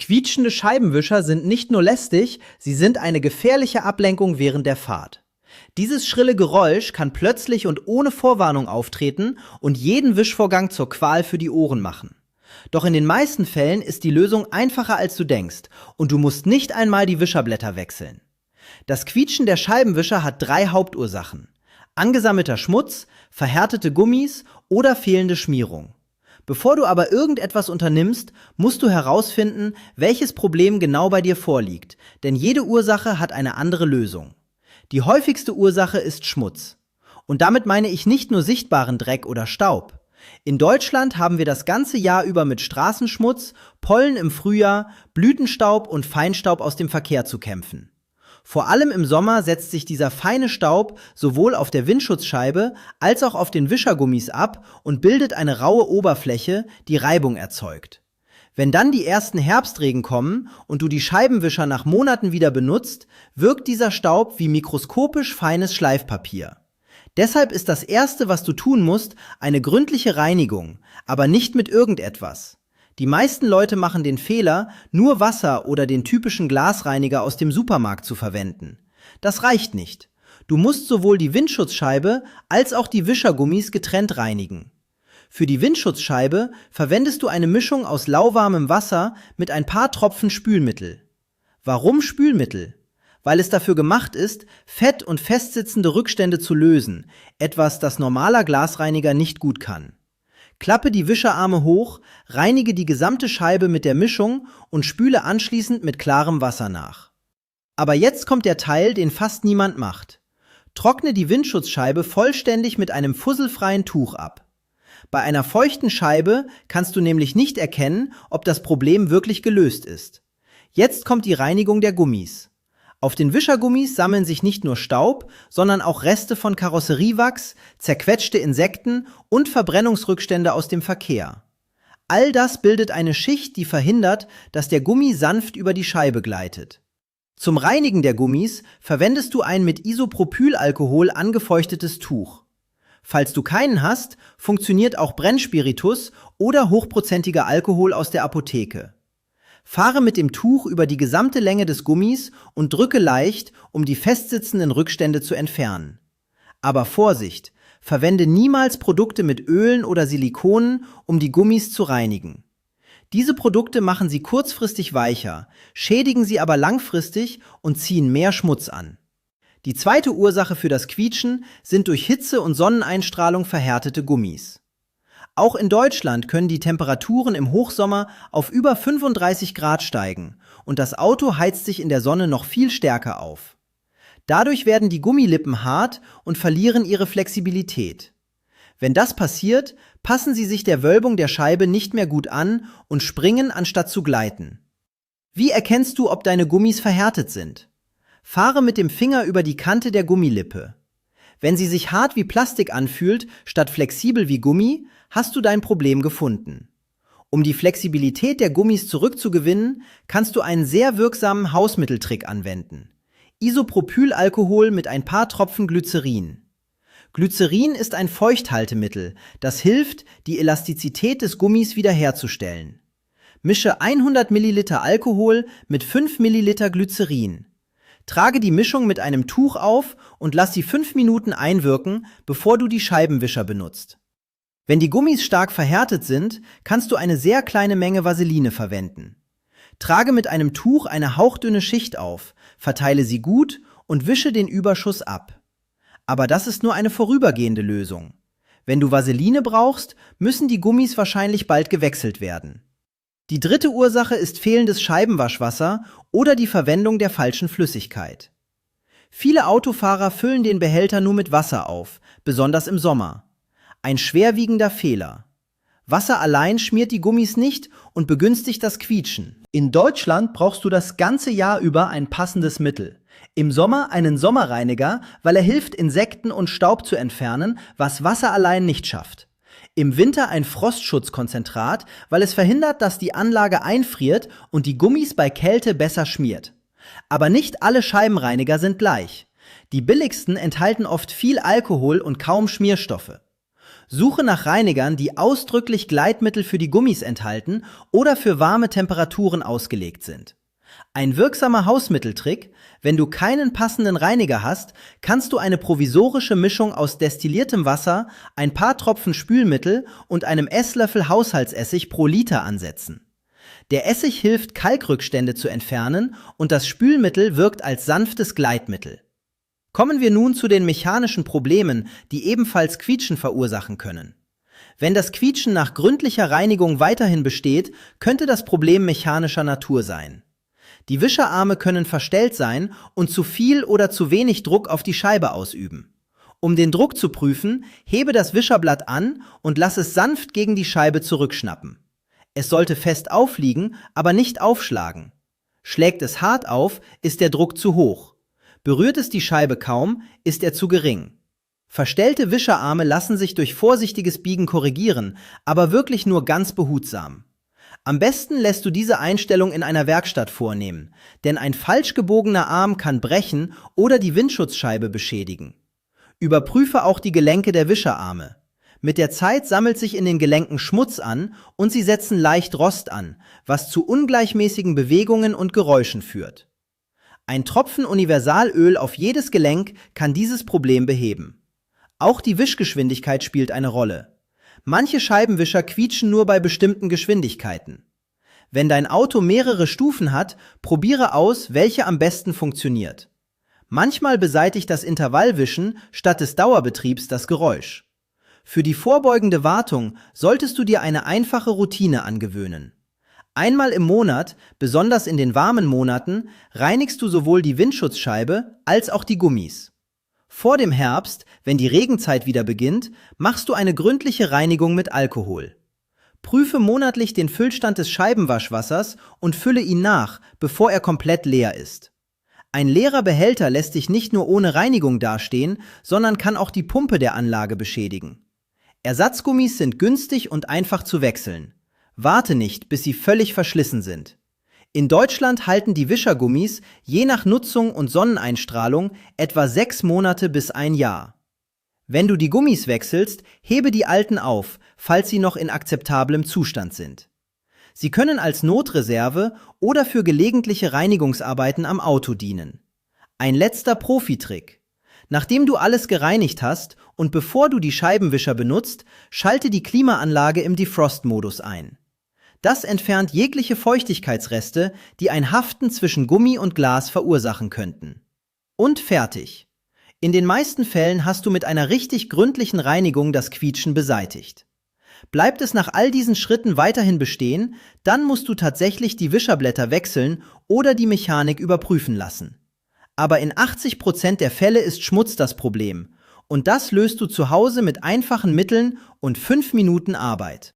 Quietschende Scheibenwischer sind nicht nur lästig, sie sind eine gefährliche Ablenkung während der Fahrt. Dieses schrille Geräusch kann plötzlich und ohne Vorwarnung auftreten und jeden Wischvorgang zur Qual für die Ohren machen. Doch in den meisten Fällen ist die Lösung einfacher als du denkst und du musst nicht einmal die Wischerblätter wechseln. Das Quietschen der Scheibenwischer hat 3 Hauptursachen: angesammelter Schmutz, verhärtete Gummis oder fehlende Schmierung. Bevor du aber irgendetwas unternimmst, musst du herausfinden, welches Problem genau bei dir vorliegt, denn jede Ursache hat eine andere Lösung. Die häufigste Ursache ist Schmutz. Und damit meine ich nicht nur sichtbaren Dreck oder Staub. In Deutschland haben wir das ganze Jahr über mit Straßenschmutz, Pollen im Frühjahr, Blütenstaub und Feinstaub aus dem Verkehr zu kämpfen. Vor allem im Sommer setzt sich dieser feine Staub sowohl auf der Windschutzscheibe als auch auf den Wischergummis ab und bildet eine raue Oberfläche, die Reibung erzeugt. Wenn dann die ersten Herbstregen kommen und du die Scheibenwischer nach Monaten wieder benutzt, wirkt dieser Staub wie mikroskopisch feines Schleifpapier. Deshalb ist das Erste, was du tun musst, eine gründliche Reinigung, aber nicht mit irgendetwas. Die meisten Leute machen den Fehler, nur Wasser oder den typischen Glasreiniger aus dem Supermarkt zu verwenden. Das reicht nicht. Du musst sowohl die Windschutzscheibe als auch die Wischergummis getrennt reinigen. Für die Windschutzscheibe verwendest du eine Mischung aus lauwarmem Wasser mit ein paar Tropfen Spülmittel. Warum Spülmittel? Weil es dafür gemacht ist, Fett und festsitzende Rückstände zu lösen, etwas, das normaler Glasreiniger nicht gut kann. Klappe die Wischerarme hoch, reinige die gesamte Scheibe mit der Mischung und spüle anschließend mit klarem Wasser nach. Aber jetzt kommt der Teil, den fast niemand macht. Trockne die Windschutzscheibe vollständig mit einem fusselfreien Tuch ab. Bei einer feuchten Scheibe kannst du nämlich nicht erkennen, ob das Problem wirklich gelöst ist. Jetzt kommt die Reinigung der Gummis. Auf den Wischergummis sammeln sich nicht nur Staub, sondern auch Reste von Karosseriewachs, zerquetschte Insekten und Verbrennungsrückstände aus dem Verkehr. All das bildet eine Schicht, die verhindert, dass der Gummi sanft über die Scheibe gleitet. Zum Reinigen der Gummis verwendest du ein mit Isopropylalkohol angefeuchtetes Tuch. Falls du keinen hast, funktioniert auch Brennspiritus oder hochprozentiger Alkohol aus der Apotheke. Fahre mit dem Tuch über die gesamte Länge des Gummis und drücke leicht, um die festsitzenden Rückstände zu entfernen. Aber Vorsicht! Verwende niemals Produkte mit Ölen oder Silikonen, um die Gummis zu reinigen. Diese Produkte machen sie kurzfristig weicher, schädigen sie aber langfristig und ziehen mehr Schmutz an. Die zweite Ursache für das Quietschen sind durch Hitze und Sonneneinstrahlung verhärtete Gummis. Auch in Deutschland können die Temperaturen im Hochsommer auf über 35 Grad steigen und das Auto heizt sich in der Sonne noch viel stärker auf. Dadurch werden die Gummilippen hart und verlieren ihre Flexibilität. Wenn das passiert, passen sie sich der Wölbung der Scheibe nicht mehr gut an und springen, anstatt zu gleiten. Wie erkennst du, ob deine Gummis verhärtet sind? Fahre mit dem Finger über die Kante der Gummilippe. Wenn sie sich hart wie Plastik anfühlt, statt flexibel wie Gummi, hast du dein Problem gefunden. Um die Flexibilität der Gummis zurückzugewinnen, kannst du einen sehr wirksamen Hausmitteltrick anwenden. Isopropylalkohol mit ein paar Tropfen Glycerin. Glycerin ist ein Feuchthaltemittel, das hilft, die Elastizität des Gummis wiederherzustellen. Mische 100 Milliliter Alkohol mit 5 Milliliter Glycerin. Trage die Mischung mit einem Tuch auf und lass sie 5 Minuten einwirken, bevor du die Scheibenwischer benutzt. Wenn die Gummis stark verhärtet sind, kannst du eine sehr kleine Menge Vaseline verwenden. Trage mit einem Tuch eine hauchdünne Schicht auf, verteile sie gut und wische den Überschuss ab. Aber das ist nur eine vorübergehende Lösung. Wenn du Vaseline brauchst, müssen die Gummis wahrscheinlich bald gewechselt werden. Die dritte Ursache ist fehlendes Scheibenwaschwasser oder die Verwendung der falschen Flüssigkeit. Viele Autofahrer füllen den Behälter nur mit Wasser auf, besonders im Sommer. Ein schwerwiegender Fehler. Wasser allein schmiert die Gummis nicht und begünstigt das Quietschen. In Deutschland brauchst du das ganze Jahr über ein passendes Mittel. Im Sommer einen Sommerreiniger, weil er hilft, Insekten und Staub zu entfernen, was Wasser allein nicht schafft. Im Winter ein Frostschutzkonzentrat, weil es verhindert, dass die Anlage einfriert und die Gummis bei Kälte besser schmiert. Aber nicht alle Scheibenreiniger sind gleich. Die billigsten enthalten oft viel Alkohol und kaum Schmierstoffe. Suche nach Reinigern, die ausdrücklich Gleitmittel für die Gummis enthalten oder für warme Temperaturen ausgelegt sind. Ein wirksamer Hausmitteltrick: Wenn du keinen passenden Reiniger hast, kannst du eine provisorische Mischung aus destilliertem Wasser, ein paar Tropfen Spülmittel und einem Esslöffel Haushaltsessig pro Liter ansetzen. Der Essig hilft, Kalkrückstände zu entfernen und das Spülmittel wirkt als sanftes Gleitmittel. Kommen wir nun zu den mechanischen Problemen, die ebenfalls Quietschen verursachen können. Wenn das Quietschen nach gründlicher Reinigung weiterhin besteht, könnte das Problem mechanischer Natur sein. Die Wischerarme können verstellt sein und zu viel oder zu wenig Druck auf die Scheibe ausüben. Um den Druck zu prüfen, hebe das Wischerblatt an und lass es sanft gegen die Scheibe zurückschnappen. Es sollte fest aufliegen, aber nicht aufschlagen. Schlägt es hart auf, ist der Druck zu hoch. Berührt es die Scheibe kaum, ist er zu gering. Verstellte Wischerarme lassen sich durch vorsichtiges Biegen korrigieren, aber wirklich nur ganz behutsam. Am besten lässt du diese Einstellung in einer Werkstatt vornehmen, denn ein falsch gebogener Arm kann brechen oder die Windschutzscheibe beschädigen. Überprüfe auch die Gelenke der Wischerarme. Mit der Zeit sammelt sich in den Gelenken Schmutz an und sie setzen leicht Rost an, was zu ungleichmäßigen Bewegungen und Geräuschen führt. Ein Tropfen Universalöl auf jedes Gelenk kann dieses Problem beheben. Auch die Wischgeschwindigkeit spielt eine Rolle. Manche Scheibenwischer quietschen nur bei bestimmten Geschwindigkeiten. Wenn dein Auto mehrere Stufen hat, probiere aus, welche am besten funktioniert. Manchmal beseitigt das Intervallwischen statt des Dauerbetriebs das Geräusch. Für die vorbeugende Wartung solltest du dir eine einfache Routine angewöhnen. Einmal im Monat, besonders in den warmen Monaten, reinigst du sowohl die Windschutzscheibe als auch die Gummis. Vor dem Herbst, wenn die Regenzeit wieder beginnt, machst du eine gründliche Reinigung mit Alkohol. Prüfe monatlich den Füllstand des Scheibenwaschwassers und fülle ihn nach, bevor er komplett leer ist. Ein leerer Behälter lässt sich nicht nur ohne Reinigung dastehen, sondern kann auch die Pumpe der Anlage beschädigen. Ersatzgummis sind günstig und einfach zu wechseln. Warte nicht, bis sie völlig verschlissen sind. In Deutschland halten die Wischergummis je nach Nutzung und Sonneneinstrahlung etwa 6 Monate bis ein Jahr. Wenn du die Gummis wechselst, hebe die alten auf, falls sie noch in akzeptablem Zustand sind. Sie können als Notreserve oder für gelegentliche Reinigungsarbeiten am Auto dienen. Ein letzter Profitrick: Nachdem du alles gereinigt hast und bevor du die Scheibenwischer benutzt, schalte die Klimaanlage im Defrost-Modus ein. Das entfernt jegliche Feuchtigkeitsreste, die ein Haften zwischen Gummi und Glas verursachen könnten. Und fertig. In den meisten Fällen hast du mit einer richtig gründlichen Reinigung das Quietschen beseitigt. Bleibt es nach all diesen Schritten weiterhin bestehen, dann musst du tatsächlich die Wischerblätter wechseln oder die Mechanik überprüfen lassen. Aber in 80% der Fälle ist Schmutz das Problem. Und das löst du zu Hause mit einfachen Mitteln und 5 Minuten Arbeit.